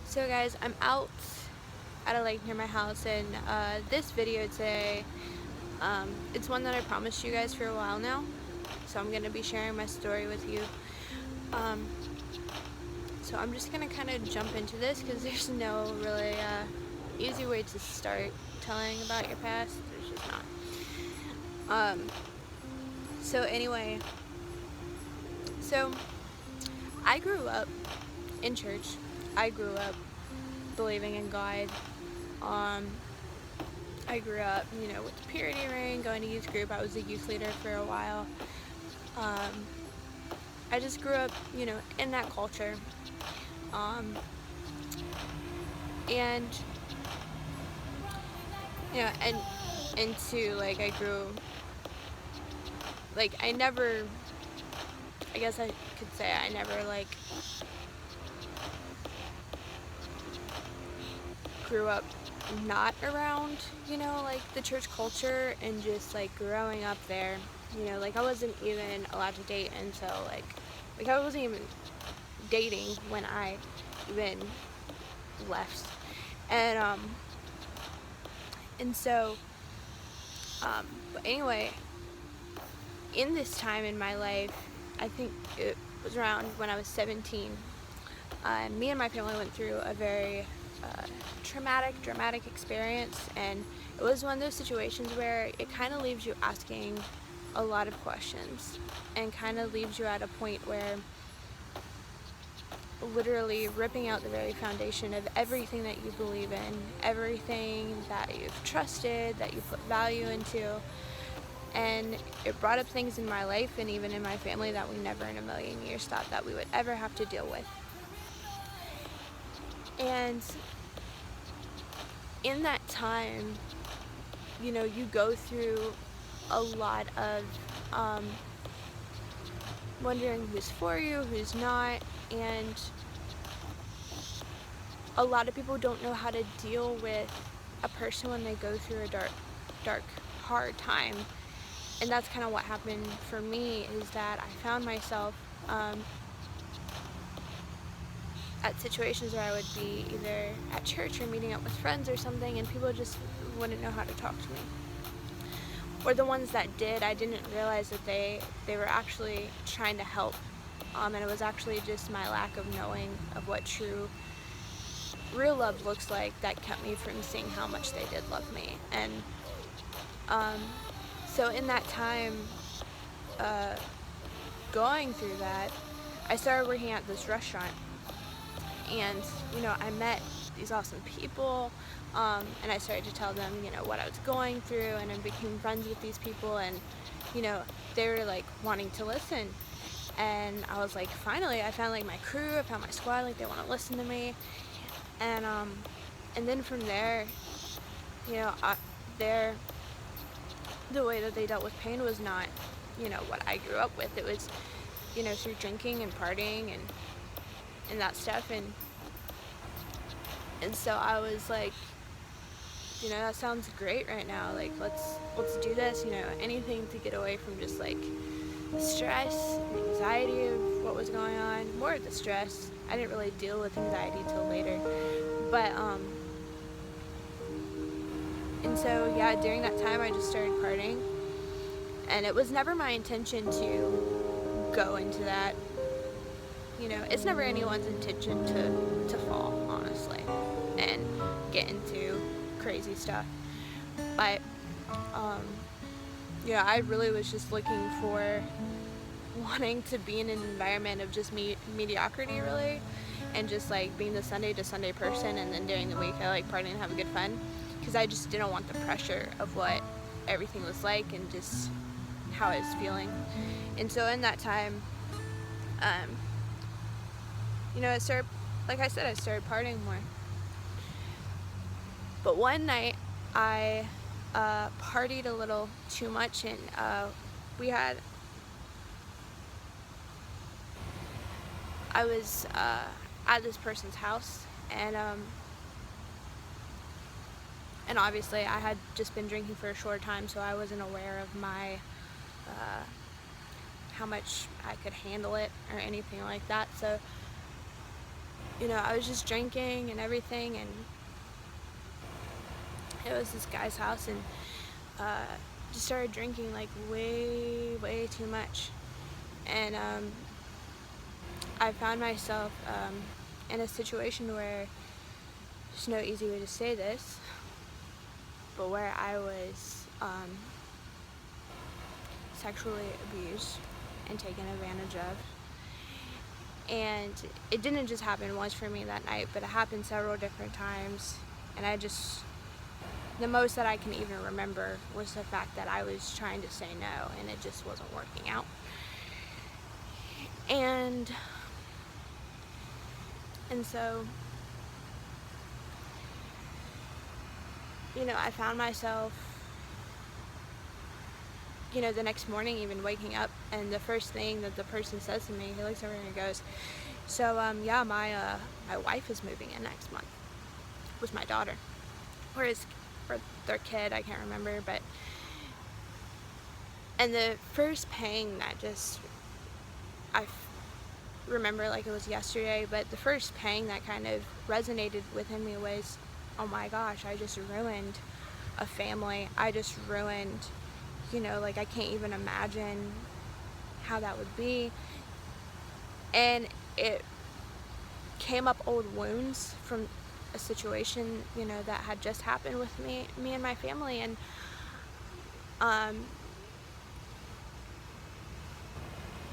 So guys, I'm out at a lake near my house, and this video today, it's one that I promised you guys for a while now. So I'm going to be sharing my story with you. Um, so I'm just going to kind of jump into this because there's no really easy way to start telling about your past. There's just not. So anyway, so I grew up in church. I grew up believing in God. I grew up, with the purity ring, going to youth group. I was a youth leader for a while. I just grew up, in that culture. Um, and, and into, like, I grew, like, I guess I could say I never, like, grew up not around, like the church culture, and just like growing up there, like I wasn't even allowed to date until like I wasn't even dating when I even left. And so but anyway, in this time in my life, I think it was around when I was 17, me and my family went through a very dramatic experience, and it was one of those situations where it kind of leaves you asking a lot of questions and kind of leaves you at a point where literally ripping out the very foundation of everything that you believe in, everything that you've trusted, that you put value into. And it brought up things in my life and even in my family that we never in a million years thought that we would ever have to deal with. And in that time, you go through a lot of wondering who's for you, who's not, and a lot of people don't know how to deal with a person when they go through a dark, hard time. And that's kind of what happened for me, is that I found myself at situations where I would be either at church or meeting up with friends or something, and people just wouldn't know how to talk to me. Or the ones that did, I didn't realize that they were actually trying to help, and it was actually just my lack of knowing of what real love looks like that kept me from seeing how much they did love me. And so in that time, going through that, I started working at this restaurant, and I met these awesome people, and I started to tell them what I was going through, and I became friends with these people, and they were like wanting to listen. And I was like, finally I found like my crew, I found my squad, like they want to listen to me. And then from there, the way that they dealt with pain was not what I grew up with. It was through drinking and partying and that stuff. And so I was like, that sounds great right now, like let's do this, anything to get away from just like the stress and anxiety of what was going on. More of the stress. I didn't really deal with anxiety till later, but and so yeah, during that time I just started partying, and it was never my intention to go into that. It's never anyone's intention to fall, honestly, and get into crazy stuff. But I really was just looking for wanting to be in an environment of just mediocrity, really, and just like being the Sunday to Sunday person, and then during the week I like partying and have a good fun, because I just didn't want the pressure of what everything was like and just how I was feeling. And so in that time, I started, like I said, I started partying more. But one night I partied a little too much, and I was at this person's house, and obviously I had just been drinking for a short time, so I wasn't aware of my how much I could handle it or anything like that. So you know, I was just drinking and everything, and it was this guy's house, and just started drinking like way too much. And I found myself in a situation where there's no easy way to say this, but where I was sexually abused and taken advantage of. And it didn't just happen once for me that night, but it happened several different times. And the most that I can even remember was the fact that I was trying to say no, and it just wasn't working out. And so, you know, I found myself, you know, the next morning even waking up, and the first thing that the person says to me, he looks over and he goes, so yeah, my wife is moving in next month with my daughter, or their kid, I can't remember. But and the first pang that I remember like it was yesterday, but the first pang that kind of resonated within me was, oh my gosh, I just ruined a family. I just ruined, you know, like I can't even imagine how that would be. And it came up old wounds from a situation, you know, that had just happened with me and my family. And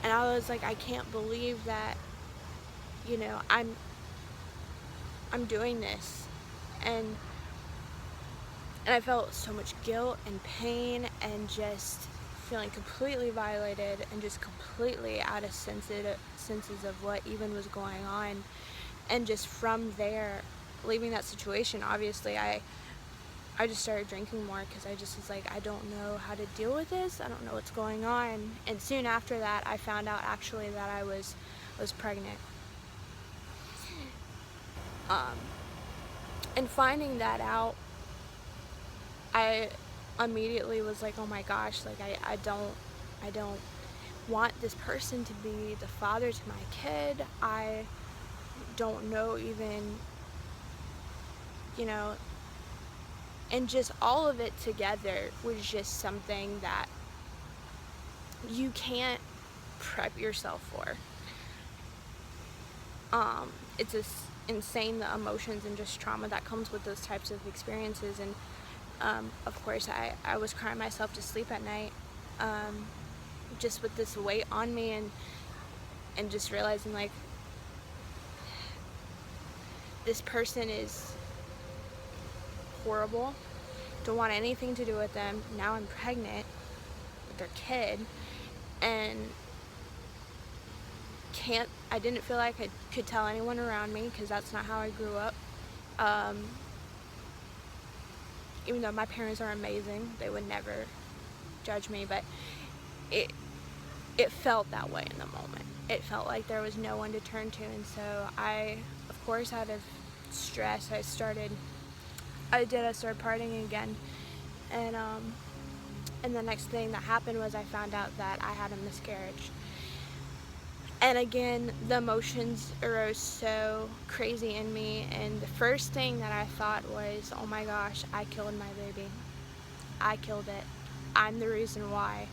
I was like, I can't believe that, you know, I'm doing this. And I felt so much guilt and pain, and just feeling completely violated, and just completely out of senses of what even was going on. And just from there, leaving that situation, obviously I just started drinking more, because I just was like, I don't know how to deal with this. I don't know what's going on. And soon after that, I found out actually that I was pregnant. And finding that out, I immediately was like, oh my gosh, like I don't want this person to be the father to my kid. I don't know even, you know, and just all of it together was just something that you can't prep yourself for. It's just insane, the emotions and just trauma that comes with those types of experiences. And of course I was crying myself to sleep at night, just with this weight on me, and just realizing like, this person is horrible, don't want anything to do with them. Now I'm pregnant with their kid, and I didn't feel like I could tell anyone around me, because that's not how I grew up. Even though my parents are amazing, they would never judge me, but it felt that way in the moment. It felt like there was no one to turn to. And so I, of course, out of stress, I started partying again. And the next thing that happened was I found out that I had a miscarriage. And again, the emotions arose so crazy in me, and the first thing that I thought was, oh my gosh, I killed my baby. I killed it. I'm the reason why.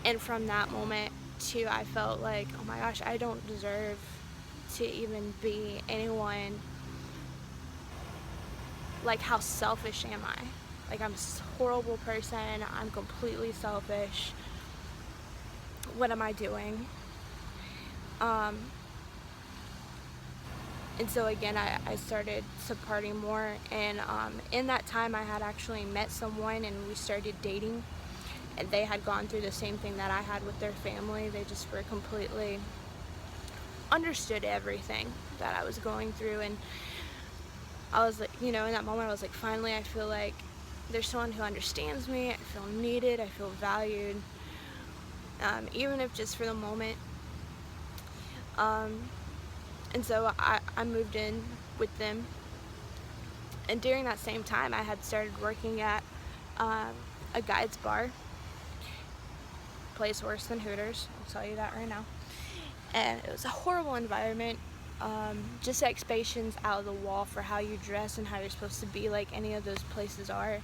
And from that moment too, I felt like, oh my gosh, I don't deserve to even be anyone. Like, how selfish am I? Like, I'm a horrible person. I'm completely selfish. What am I doing? And so again, I started partying more, and in that time I had actually met someone, and we started dating, and they had gone through the same thing that I had with their family. They just were completely understood everything that I was going through. And I was like, you know, in that moment I was like, finally I feel like there's someone who understands me. I feel needed, I feel valued, even if just for the moment. And so I moved in with them, and during that same time I had started working at a guides bar. Place worse than Hooters, I'll tell you that right now. And it was a horrible environment. just expectations out of the wall for how you dress and how you're supposed to be like any of those places are.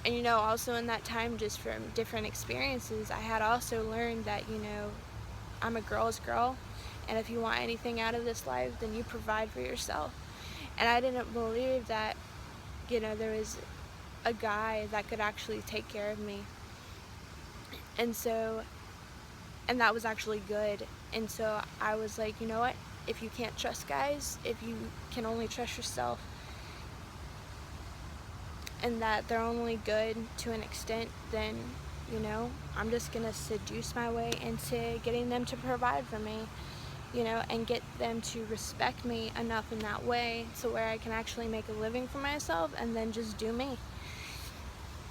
And, you know, also in that time, just from different experiences, I had also learned that, you know, I'm a girl's girl, and if you want anything out of this life, then you provide for yourself. And I didn't believe that, you know, there was a guy that could actually take care of me. And so, and that was actually good. And so I was like, you know what, if you can't trust guys, if you can only trust yourself, and that they're only good to an extent, then, you know, I'm just gonna seduce my way into getting them to provide for me, you know, and get them to respect me enough in that way to where I can actually make a living for myself and then just do me.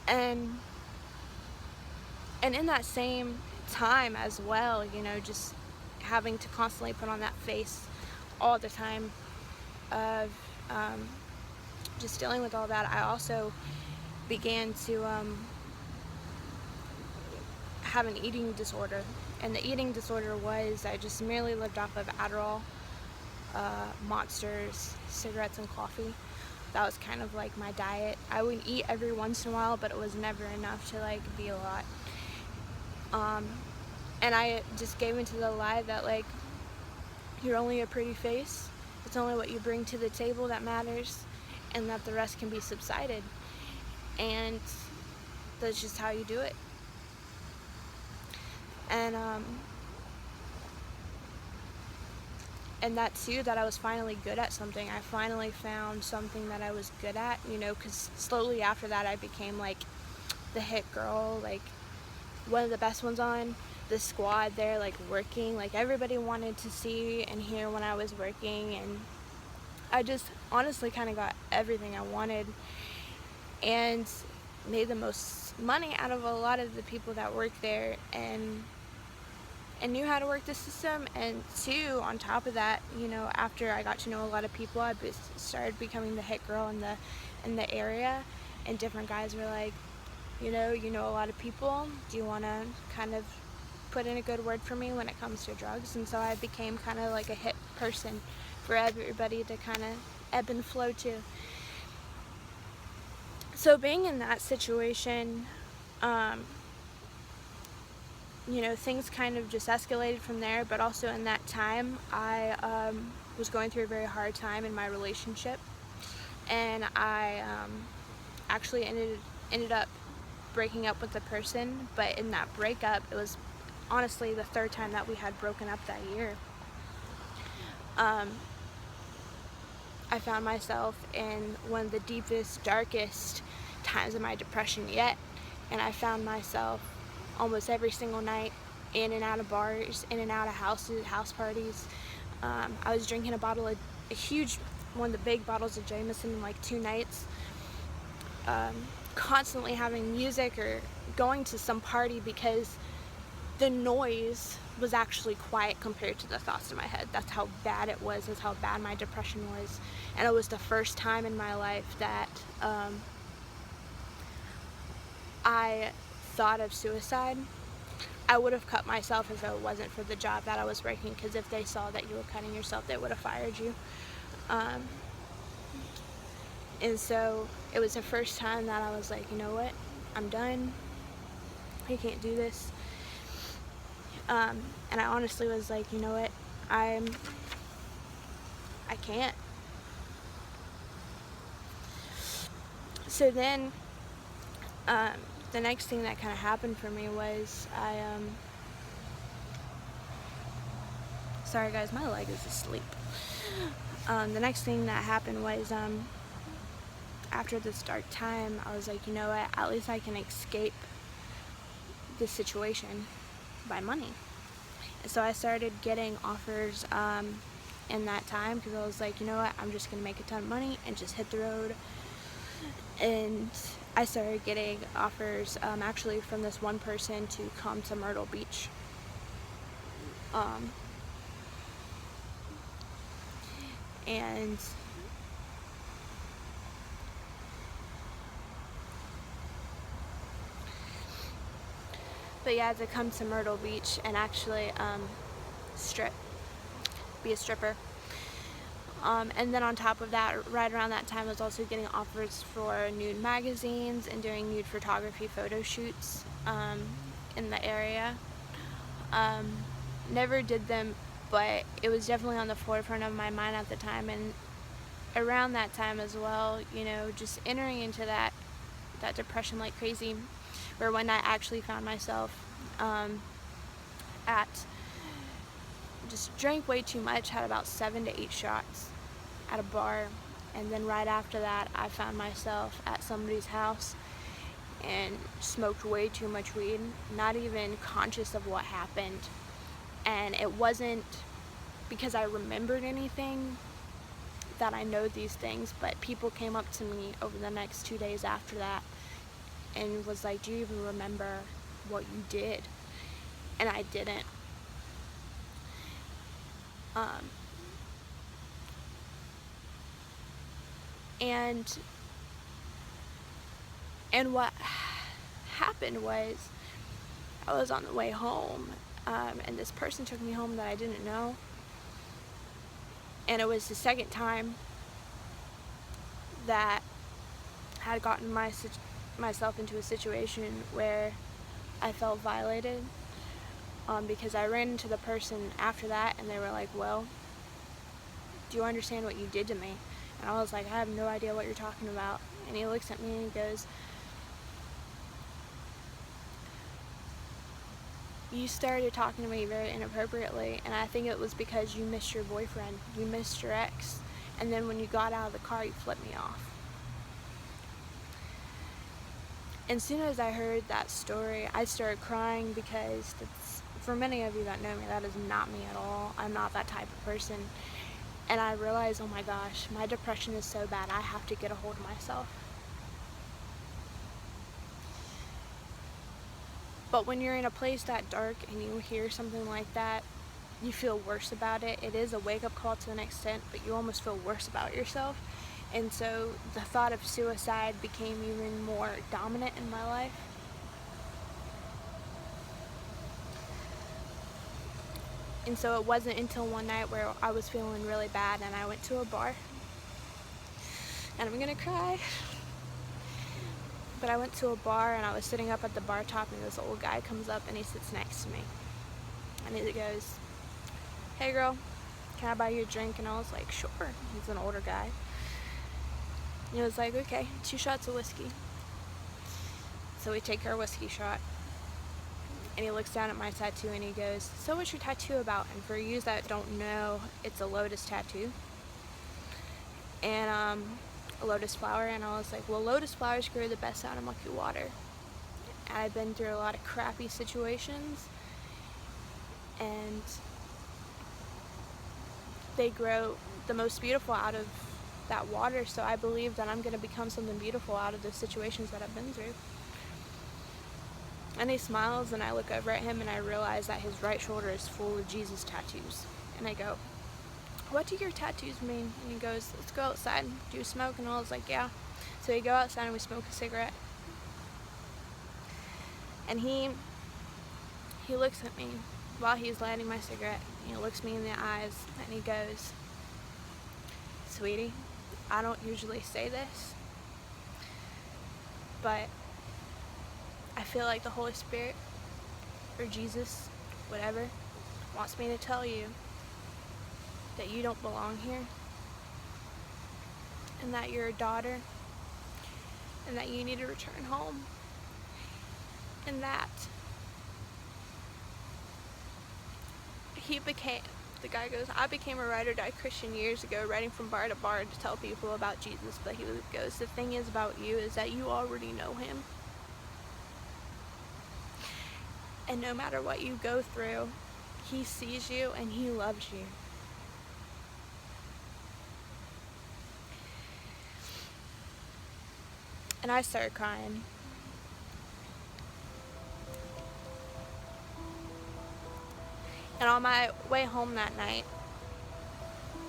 And in that same time as well, you know, just having to constantly put on that face all the time of just dealing with all that, I also began to have an eating disorder. And the eating disorder was I just merely lived off of Adderall, Monsters, cigarettes, and coffee. That was kind of like my diet. I would eat every once in a while, but it was never enough to like be a lot. And I just gave into the lie that like, you're only a pretty face, it's only what you bring to the table that matters, and that the rest can be subsided. And that's just how you do it. And that too, that I was finally good at something. I finally found something that I was good at, you know, because slowly after that I became like the hit girl, like one of the best ones on the squad there, like working. Like everybody wanted to see and hear when I was working, and I just honestly kind of got everything I wanted and made the most money out of a lot of the people that worked there, and knew how to work the system. And two, on top of that, you know, after I got to know a lot of people, I started becoming the hit girl in the area, and different guys were like, you know a lot of people, do you want to kind of put in a good word for me when it comes to drugs? And so I became kind of like a hit person for everybody to kind of ebb and flow to. So being in that situation, you know, things kind of just escalated from there. But also in that time, I was going through a very hard time in my relationship, and I actually ended up breaking up with the person. But in that breakup, it was honestly the third time that we had broken up that year. I found myself in one of the deepest, darkest times of my depression yet, and I found myself almost every single night in and out of bars, in and out of houses, house parties. I was drinking a huge one of the big bottles of Jameson in like 2 nights, constantly having music or going to some party because the noise was actually quiet compared to the thoughts in my head. That's how bad it was. That's how bad my depression was. And it was the first time in my life that I thought of suicide. I would have cut myself if it wasn't for the job that I was working, because if they saw that you were cutting yourself, they would have fired you. And so it was the first time that I was like, you know what, I'm done. I can't do this. And I honestly was like, you know what, I can't. So then, the next thing that kind of happened for me was sorry guys, my leg is asleep. The next thing that happened was, after this dark time, I was like, you know what, at least I can escape this situation by money. And so I started getting offers in that time, because I was like, you know what, I'm just gonna make a ton of money and just hit the road. And I started getting offers actually from this one person to come to Myrtle Beach. And but yeah, to come to Myrtle Beach and actually strip be a stripper. And then on top of that, right around that time, I was also getting offers for nude magazines and doing nude photography photo shoots in the area. Never did them, but it was definitely on the forefront of my mind at the time. And around that time as well, you know, just entering into that depression like crazy, where one night I actually found myself just drank way too much, had about 7 to 8 shots at a bar, and then right after that I found myself at somebody's house and smoked way too much weed, not even conscious of what happened. And it wasn't because I remembered anything that I know these things, but people came up to me over the next 2 days after that and was like, do you even remember what you did? And I didn't. And what happened was, I was on the way home, and this person took me home that I didn't know, and it was the second time that I had gotten myself into a situation where I felt violated, because I ran into the person after that, and they were like, well, do you understand what you did to me? And I was like, I have no idea what you're talking about. And he looks at me and he goes, you started talking to me very inappropriately, and I think it was because you missed your boyfriend, you missed your ex, and then when you got out of the car, you flipped me off. And as soon as I heard that story, I started crying, because for many of you that know me, that is not me at all. I'm not that type of person. And I realized, oh my gosh, my depression is so bad, I have to get a hold of myself. But when you're in a place that dark and you hear something like that, you feel worse about it. It is a wake-up call to an extent, but you almost feel worse about yourself. And so the thought of suicide became even more dominant in my life. And so it wasn't until one night where I was feeling really bad and I went to a bar. And I'm gonna cry. But I went to a bar and I was sitting up at the bar top, and this old guy comes up and he sits next to me. And he goes, hey girl, can I buy you a drink? And I was like, sure. He's an older guy. And he was like, okay, 2 shots of whiskey. So we take our whiskey shot. And he looks down at my tattoo and he goes, so what's your tattoo about? And for you that don't know, it's a lotus tattoo. And a lotus flower. And I was like, well, lotus flowers grow the best out of mucky water. And I've been through a lot of crappy situations, and they grow the most beautiful out of that water. So I believe that I'm going to become something beautiful out of the situations that I've been through. And he smiles, and I look over at him and I realize that his right shoulder is full of Jesus tattoos. And I go, what do your tattoos mean? And he goes, let's go outside. Do you smoke? And I was like, yeah. So we go outside and we smoke a cigarette. And he looks at me while he's lighting my cigarette. He looks me in the eyes and he goes, sweetie, I don't usually say this, but I feel like the Holy Spirit, or Jesus, whatever, wants me to tell you that you don't belong here, and that you're a daughter, and that you need to return home, and that the guy goes, I became a ride or die Christian years ago, riding from bar to bar to tell people about Jesus, but he goes, the thing is about you is that you already know him. And no matter what you go through, he sees you and he loves you. And I started crying. And on my way home that night,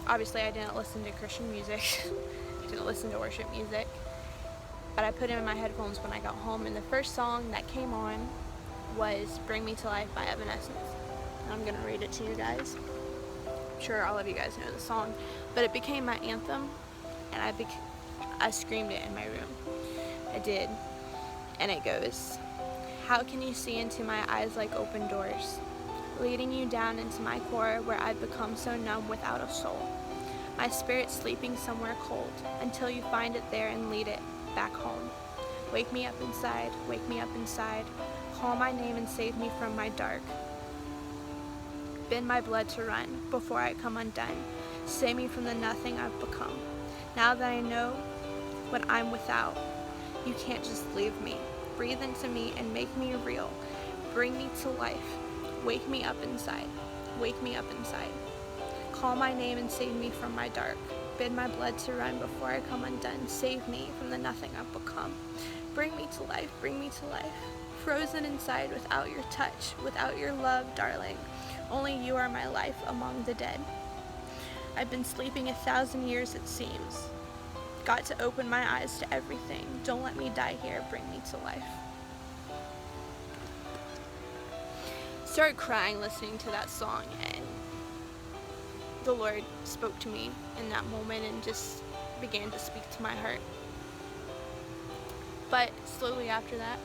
obviously I didn't listen to Christian music, didn't listen to worship music, but I put it in my headphones when I got home, and the first song that came on was Bring Me to Life by Evanescence. And I'm going to read it to you guys. sure all of you guys know the song, but it became my anthem, and I screamed it in my room. I did. And it goes, "How can you see into my eyes like open doors, leading you down into my core where I've become so numb without a soul? My spirit sleeping somewhere cold, until you find it there and lead it back home. Wake me up inside, wake me up inside, call my name and save me from my dark. Bid my blood to run before I come undone, save me from the nothing I've become. Now that I know what I'm without, you can't just leave me. Breathe into me and make me real. Bring me to life. Wake me up inside. Wake me up inside. Call my name and save me from my dark. Bid my blood to run before I come undone. Save me from the nothing I've become. Bring me to life. Bring me to life. Frozen inside without your touch, without your love, darling. Only you are my life among the dead. I've been sleeping 1,000 years, it seems. Got to open my eyes to everything. Don't let me die here. Bring me to life." Started crying listening to that song, and the Lord spoke to me in that moment and just began to speak to my heart. But slowly after that,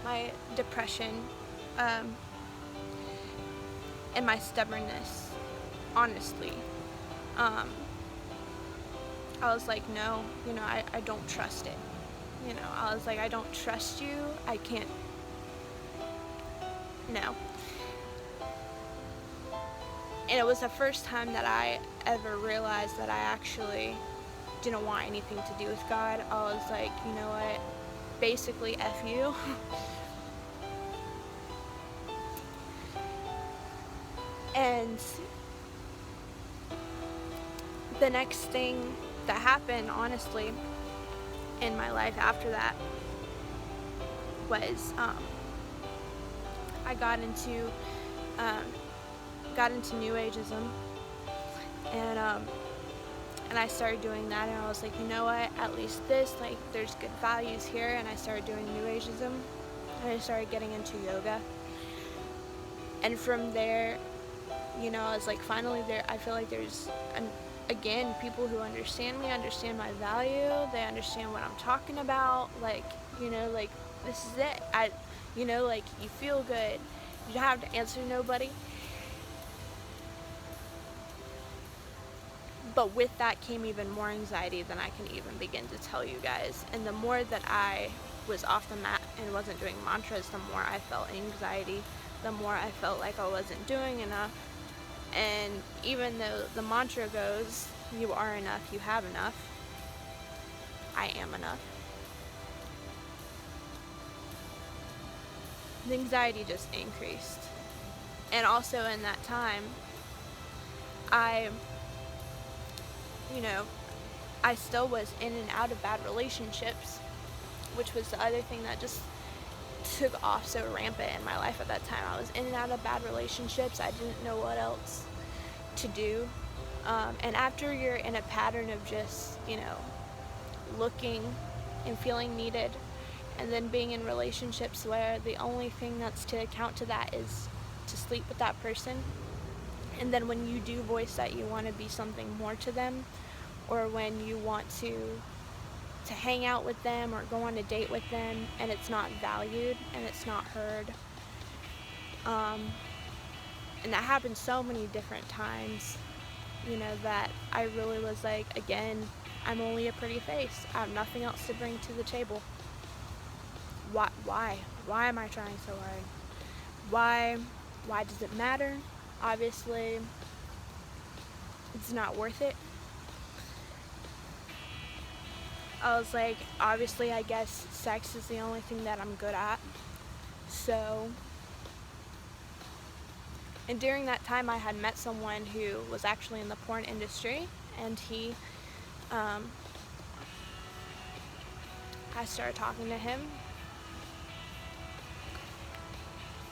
my depression and my stubbornness, honestly, I was like, no, I don't trust it. I was like, I don't trust you. I can't. No. And it was the first time that I ever realized that I actually didn't want anything to do with God. I was like, you know what? Basically, F you. And the next thing that happened, honestly, in my life after that was I got into New Ageism, and I started doing that, and I was like, you know what, at least there's good values here, and I started doing New Ageism, and I started getting into yoga, and from there, I was like, finally there, I feel like there's again, people who understand me, understand my value, they understand what I'm talking about, this is it. You feel good, you don't have to answer nobody. But with that came even more anxiety than I can even begin to tell you guys. And the more that I was off the mat and wasn't doing mantras, the more I felt anxiety, the more I felt like I wasn't doing enough. And even though the mantra goes, you are enough, you have enough, I am enough, the anxiety just increased. And also in that time, I still was in and out of bad relationships, which was the other thing that just took off so rampant in my life at that time. I was in and out of bad relationships. I didn't know what else to do. And after you're in a pattern of just, looking and feeling needed, and then being in relationships where the only thing that's to account to that is to sleep with that person, and then when you do voice that you want to be something more to them, or when you want to hang out with them or go on a date with them, and it's not valued and it's not heard, and that happened so many different times, that I really was like, again, I'm only a pretty face. I have nothing else to bring to the table. Why am I trying so hard? Why does it matter? Obviously, it's not worth it. I was like, obviously, I guess sex is the only thing that I'm good at. So, and during that time, I had met someone who was actually in the porn industry, and I started talking to him,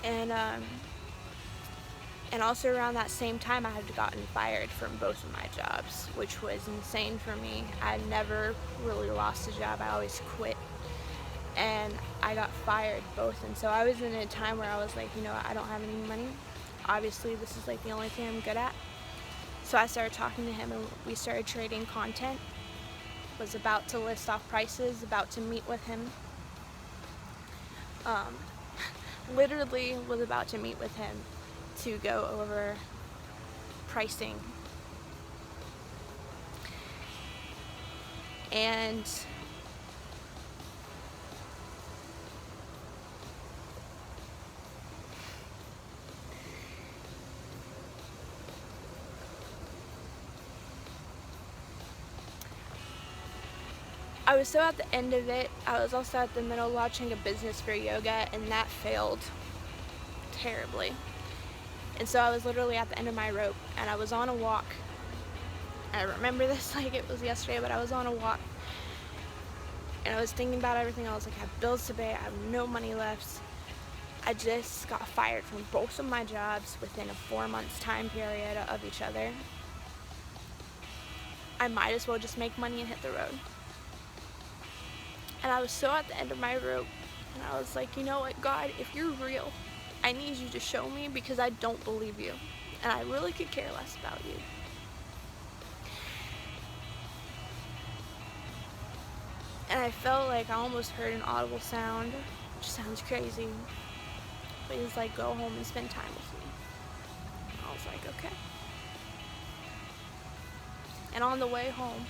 and also around that same time, I had gotten fired from both of my jobs, which was insane for me. I never really lost a job. I always quit. And I got fired both. And so I was in a time where I was like, I don't have any money. Obviously, this is like the only thing I'm good at. So I started talking to him, and we started trading content. Was about to list off prices, about to meet with him. Literally was about to meet with him to go over pricing. And I was so at the end of it. I was also at the middle launching a business for yoga, and that failed terribly. And so I was literally at the end of my rope, and I was on a walk. I remember this like it was yesterday, but I was on a walk, and I was thinking about everything. I was like, I have bills to pay, I have no money left. I just got fired from both of my jobs within a 4 months time period of each other. I might as well just make money and hit the road. And I was so at the end of my rope, and I was like, you know what, God, if you're real, I need you to show me, because I don't believe you, and I really could care less about you. And I felt like I almost heard an audible sound, which sounds crazy, but he was like, go home and spend time with me. And I was like, okay. And on the way home,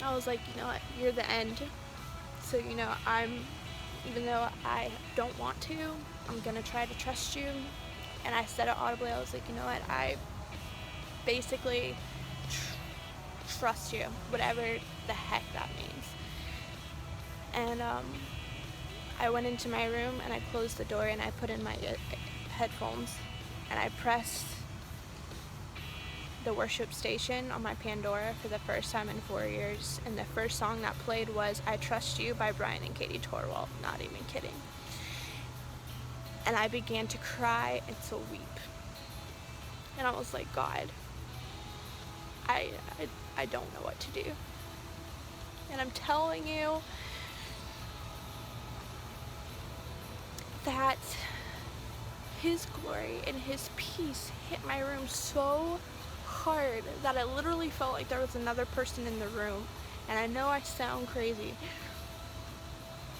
I was like, you know what, you're the end. So, you know, even though I don't want to, I'm gonna try to trust you. And I said it audibly. I was like, you know what, I basically trust you, whatever the heck that means. And I went into my room, and I closed the door, and I put in my headphones, and I pressed the worship station on my Pandora for the first time in 4 years, and the first song that played was I Trust You by Brian and Katie Torwalts, not even kidding. And I began to cry and to weep. And I was like, God, I don't know what to do. And I'm telling you that His glory and His peace hit my room so hard that I literally felt like there was another person in the room. And I know I sound crazy,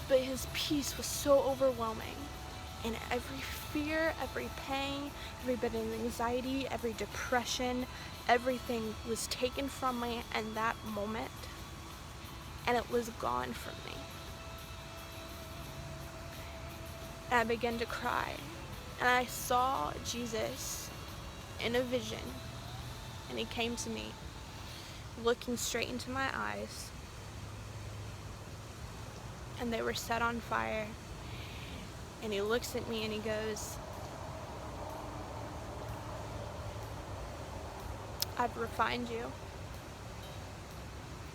but His peace was so overwhelming. And every fear, every pain, every bit of anxiety, every depression, everything was taken from me in that moment, and it was gone from me. And I began to cry, and I saw Jesus in a vision, and He came to me, looking straight into my eyes, and they were set on fire. And He looks at me and He goes, I've refined you,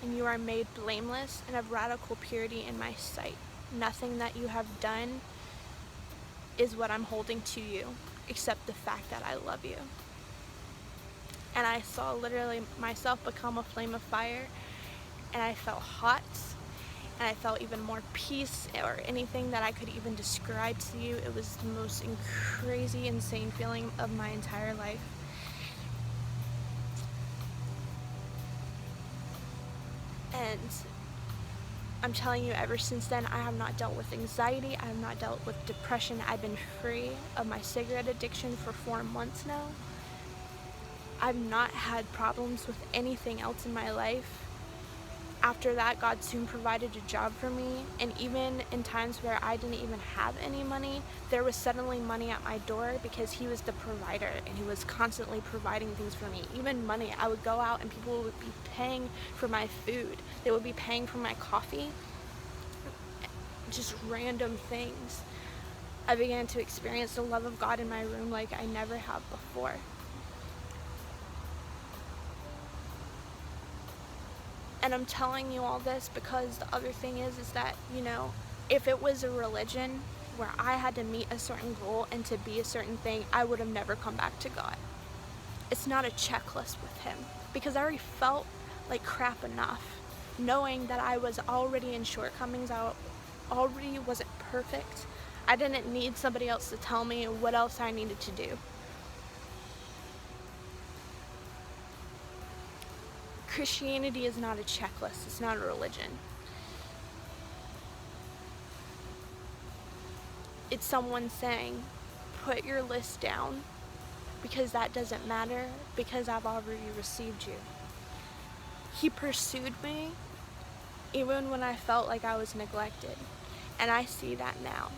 and you are made blameless and of radical purity in my sight. Nothing that you have done is what I'm holding to you, except the fact that I love you. And I saw literally myself become a flame of fire, and I felt hot, and I felt even more peace, or anything that I could even describe to you. It was the most crazy, insane feeling of my entire life. And I'm telling you, ever since then, I have not dealt with anxiety. I have not dealt with depression. I've been free of my cigarette addiction for 4 months now. I've not had problems with anything else in my life. After that, God soon provided a job for me, and even in times where I didn't even have any money, there was suddenly money at my door, because He was the provider, and He was constantly providing things for me. Even money, I would go out and people would be paying for my food. They would be paying for my coffee, just random things. I began to experience the love of God in my room like I never have before. And I'm telling you all this because the other thing is that, you know, if it was a religion where I had to meet a certain goal and to be a certain thing, I would have never come back to God. It's not a checklist with Him, because I already felt like crap enough, knowing that I was already in shortcomings. I already wasn't perfect. I didn't need somebody else to tell me what else I needed to do. Christianity is not a checklist. It's not a religion. It's someone saying, put your list down, because that doesn't matter, because I've already received you. He pursued me even when I felt like I was neglected. And I see that now.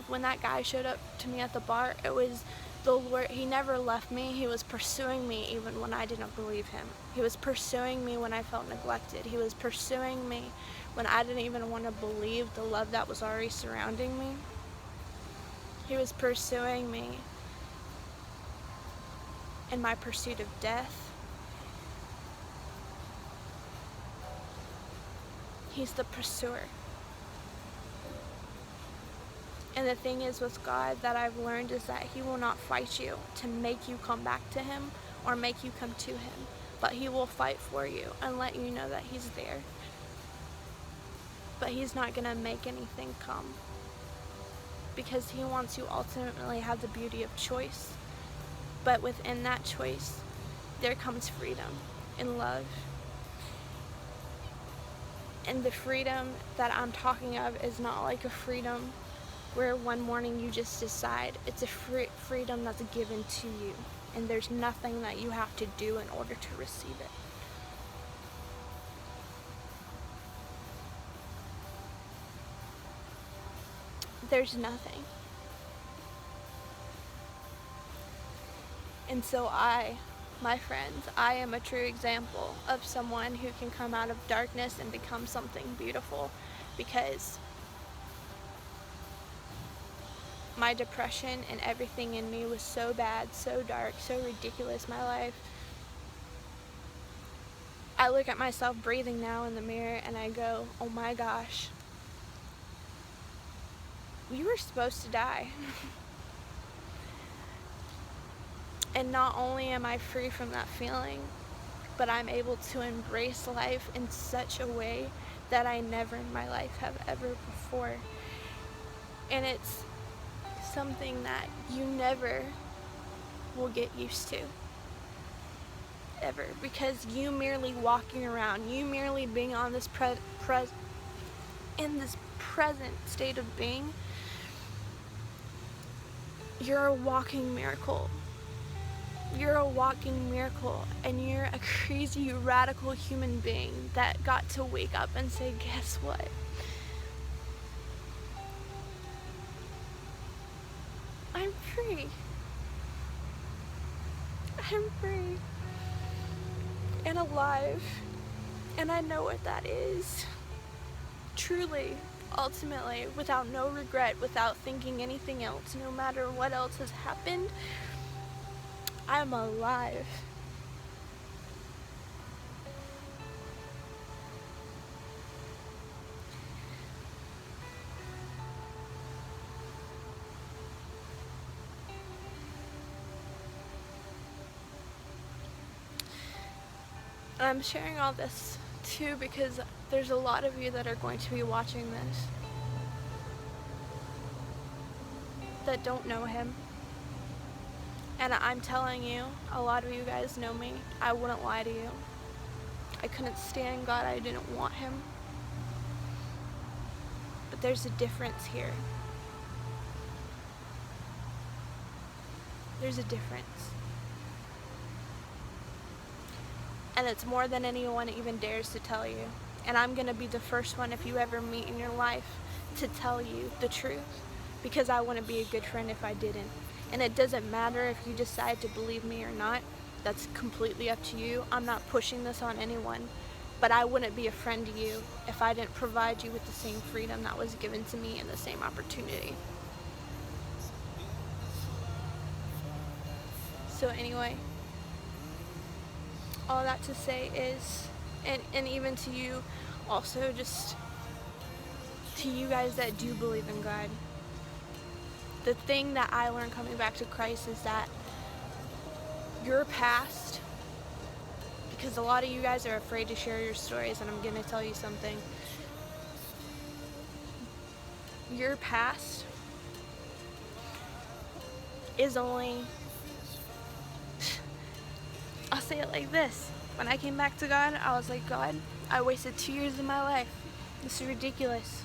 When that guy showed up to me at the bar, it was the Lord. He never left me. He was pursuing me even when I didn't believe him. He was pursuing me when I felt neglected. He was pursuing me when I didn't even want to believe the love that was already surrounding me. He was pursuing me in my pursuit of death. He's the pursuer. And the thing is with God that I've learned is that he will not fight you to make you come back to him or make you come to him, but he will fight for you and let you know that he's there. But he's not going to make anything come, because he wants you ultimately have the beauty of choice. But within that choice, there comes freedom and love. And the freedom that I'm talking of is not like a freedom where one morning you just decide. It's a freedom that's given to you, and there's nothing that you have to do in order to receive it. There's nothing. And so my friends, I am a true example of someone who can come out of darkness and become something beautiful, because my depression and everything in me was so bad, so dark, so ridiculous, my life. I look at myself breathing now in the mirror and I go, oh my gosh, we were supposed to die. And not only am I free from that feeling, but I'm able to embrace life in such a way that I never in my life have ever before. And it's something that you never will get used to, ever, because you merely walking around, you merely being on this in this present state of being, you're a walking miracle. You're a walking miracle, and you're a crazy, radical human being that got to wake up and say, guess what? I'm free. I'm free and alive, and I know what that is. Truly, ultimately, without no regret, without thinking anything else, no matter what else has happened, I'm alive. And I'm sharing all this too because there's a lot of you that are going to be watching this that don't know him. And I'm telling you, a lot of you guys know me. I wouldn't lie to you. I couldn't stand God. I didn't want him. But there's a difference here. There's a difference. And it's more than anyone even dares to tell you. And I'm going to be the first one, if you ever meet in your life, to tell you the truth. Because I wouldn't be a good friend if I didn't. And it doesn't matter if you decide to believe me or not. That's completely up to you. I'm not pushing this on anyone. But I wouldn't be a friend to you if I didn't provide you with the same freedom that was given to me and the same opportunity. So anyway, all that to say is, and even to you also, just to you guys that do believe in God, the thing that I learned coming back to Christ is that your past, because a lot of you guys are afraid to share your stories, and I'm going to tell you something. Your past is only, I'll say it like this, When I came back to God, I was like, God, I wasted 2 years of my life. This is ridiculous.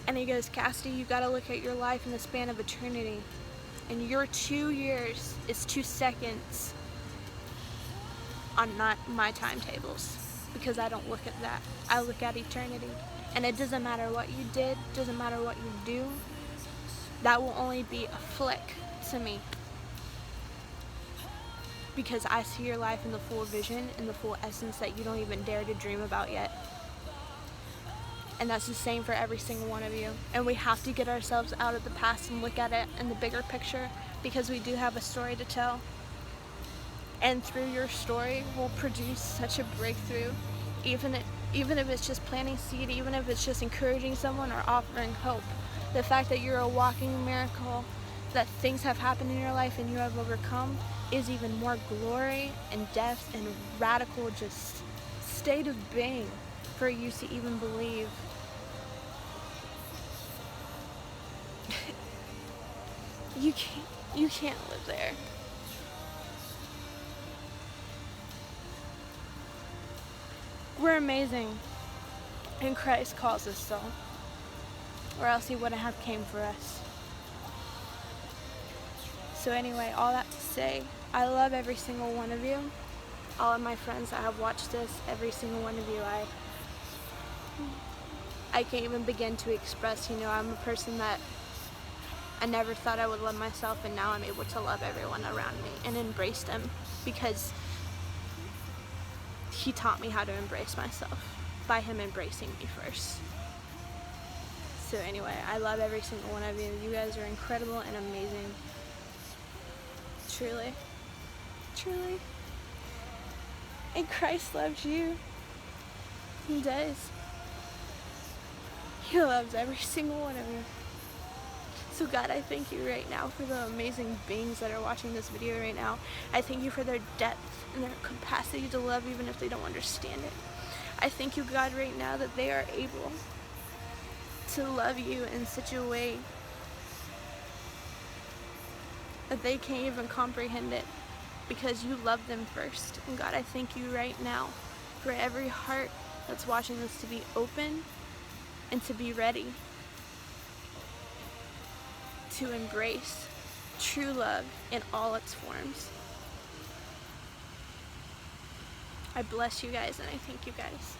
And he goes, Kassidy, you gotta look at your life in the span of eternity. And your 2 years is 2 seconds on not my timetables. Because I don't look at that. I look at eternity. And it doesn't matter what you did, doesn't matter what you do. That will only be a flick to me. Because I see your life in the full vision, in the full essence that you don't even dare to dream about yet. And that's the same for every single one of you. And we have to get ourselves out of the past and look at it in the bigger picture, because we do have a story to tell. And through your story will produce such a breakthrough, even if it's just planting seed, even if it's just encouraging someone or offering hope. The fact that you're a walking miracle, that things have happened in your life and you have overcome, is even more glory and depth and radical just state of being for you to even believe. You can't live there. We're amazing, and Christ calls us so, or else he wouldn't have came for us. So anyway, all that to say, I love every single one of you. All of my friends that have watched this, every single one of you, I can't even begin to express, I'm a person that I never thought I would love myself, and now I'm able to love everyone around me and embrace them, because he taught me how to embrace myself by him embracing me first. So anyway, I love every single one of you. You guys are incredible and amazing. Truly. Truly. And Christ loves you. He does. He loves every single one of you. So God, I thank you right now for the amazing beings that are watching this video right now. I thank you for their depth and their capacity to love even if they don't understand it. I thank you, God, right now that they are able to love you in such a way that they can't even comprehend it, because you love them first. And God, I thank you right now for every heart that's watching this to be open and to be ready to embrace true love in all its forms. I bless you guys, and I thank you guys.